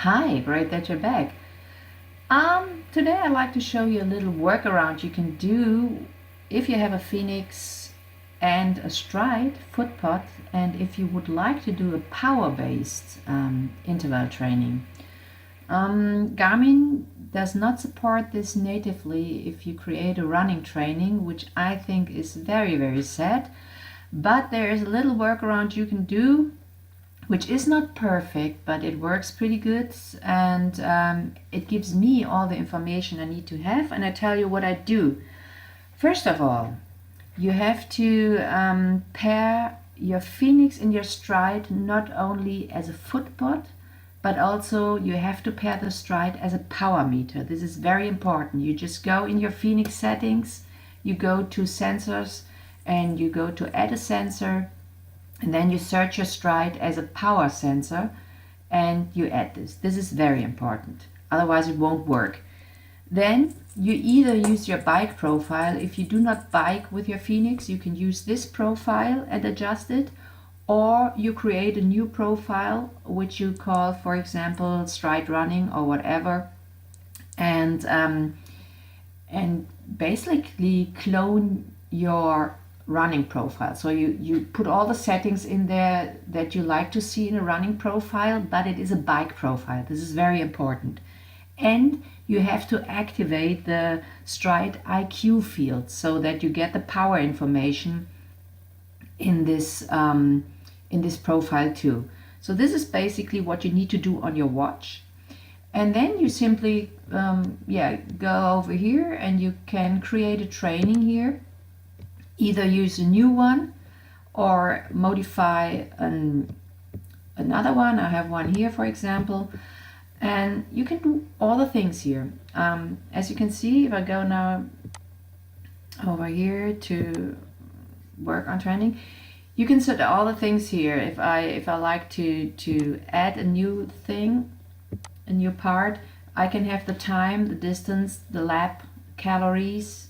Hi, great that you're back. Today I'd like to show you a little workaround you can do if you have a Fenix and a Stryd Footpod, and if you would like to do a power-based interval training. Garmin does not support this natively if you create a running training, which I think is very, very sad. But there is a little workaround you can do, which is not perfect, but it works pretty good, and it gives me all the information I need to have, and I tell you what I do. First of all, you have to pair your Fenix and your Stryd not only as a Footpod, but also you have to pair the Stryd as a power meter. This is very important. You just go in your Fenix settings, you go to sensors, and you go to add a sensor, and then you search your Stryd as a power sensor and you add this. This is very important, otherwise it won't work. Then you either use your bike profile. If you do not bike with your Fenix, you can use this profile and adjust it, or you create a new profile which you call, for example, Stryd running or whatever, and basically clone your running profile. So you put all the settings in there that you like to see in a running profile, but it is a bike profile. This is very important. And you have to activate the Stryd IQ field so that you get the power information in this profile too. So this is basically what you need to do on your watch. And then you simply go over here and you can create a training here. Either use a new one or modify another one. I have one here, for example, and you can do all the things here. As you can see, if I go now over here to work on training, you can set all the things here. If I like to add a new thing, a new part, I can have the time, the distance, the lap, calories.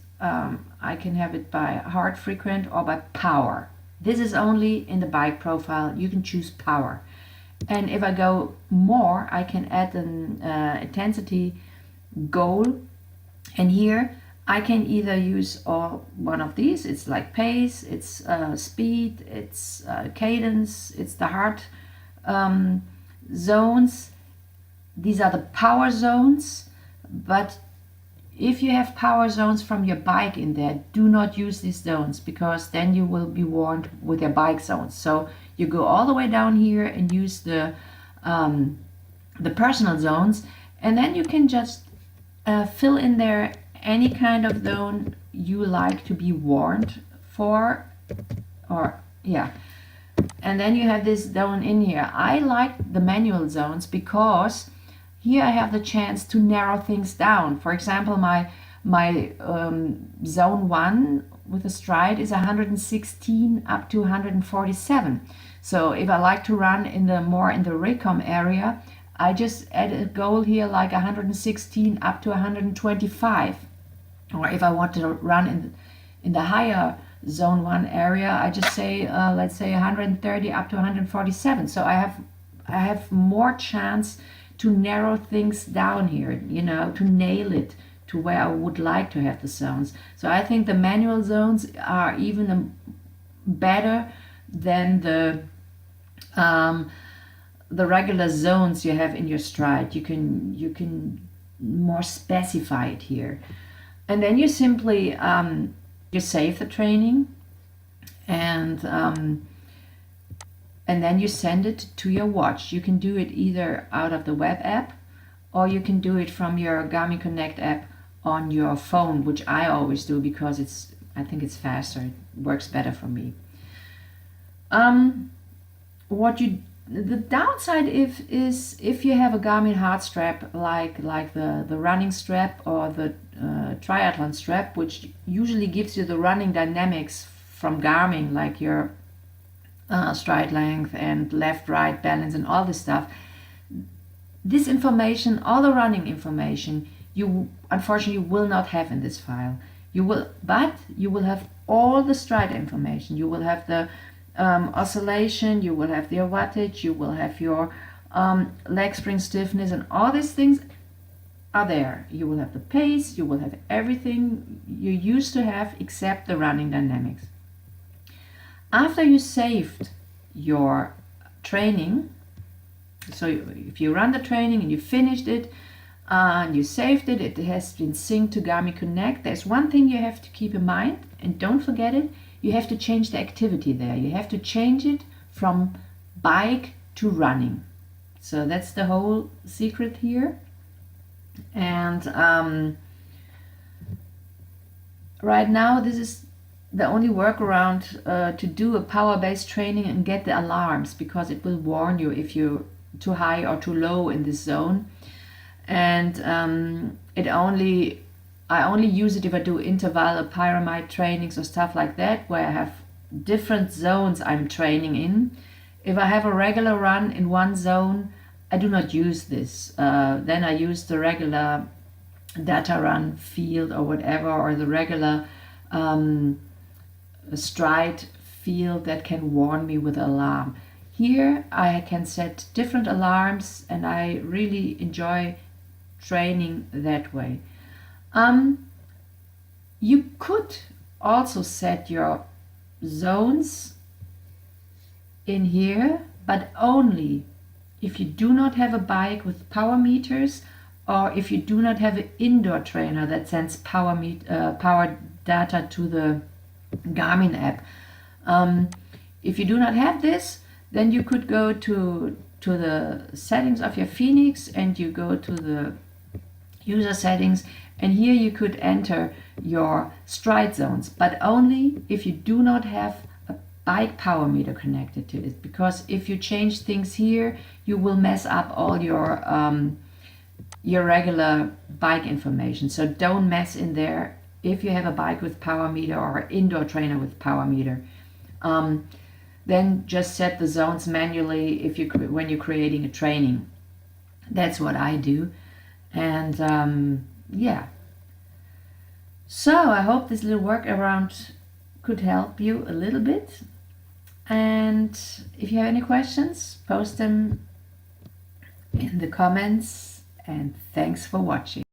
I can have it by heart frequent or by power. This is only in the bike profile. You can choose power. And if I go more, I can add an intensity goal. And here I can either use one of these. It's like pace, it's speed, it's cadence, it's the heart zones. These are the power zones, but if you have power zones from your bike in there, do not use these zones, because then you will be warned with your bike zones. So you go all the way down here and use the personal zones, and then you can just fill in there any kind of zone you like to be warned for, and then you have this zone in here. I like the manual zones because here I have the chance to narrow things down. For example, my zone 1 with the Stryd is 116 up to 147. So if I like to run in the recom area, I just add a goal here like 116 up to 125. Or if I want to run in the higher zone 1 area, I just say let's say 130 up to 147. So I have more chance to narrow things down here, to nail it to where I would like to have the zones. So I think the manual zones are even better than the regular zones you have in your Stryd. You can more specify it here, and then you simply you save the training, and then you send it to your watch. You can do it either out of the web app, or you can do it from your Garmin Connect app on your phone, which I always do because I think it's faster. It works better for me. The downside is if you have a Garmin heart strap like the running strap or the triathlon strap, which usually gives you the running dynamics from Garmin, like your stride length and left right balance and all this stuff. This information, all the running information, you unfortunately will not have in this file. But you will have all the Stryd information. You will have the oscillation, you will have the wattage, you will have your leg spring stiffness, and all these things are there. You will have the pace, you will have everything you used to have except the running dynamics. After you saved your training, so if you run the training and you finished it and you saved it, it has been synced to Garmin Connect. There's one thing you have to keep in mind, and don't forget it, you have to change the activity there. You have to change it from bike to running. So that's the whole secret here. And right now this is the only workaround to do a power-based training and get the alarms, because it will warn you if you're too high or too low in this zone. And I only use it if I do interval or pyramid trainings or stuff like that, where I have different zones I'm training in. If I have a regular run in one zone, I do not use this. Then I use the regular data run field or whatever, or the regular Stryd field that can warn me with alarm. Here I can set different alarms, and I really enjoy training that way. You could also set your zones in here, but only if you do not have a bike with power meters, or if you do not have an indoor trainer that sends power data to the Garmin app. If you do not have this, then you could go to the settings of your Fenix, and you go to the user settings, and here you could enter your Stryd zones, but only if you do not have a bike power meter connected to it, because if you change things here, you will mess up all your regular bike information. So don't mess in there if you have a bike with power meter or an indoor trainer with power meter. Then just set the zones manually when you're creating a training. That's what I do. And yeah. So I hope this little workaround could help you a little bit. And if you have any questions, post them in the comments. And thanks for watching.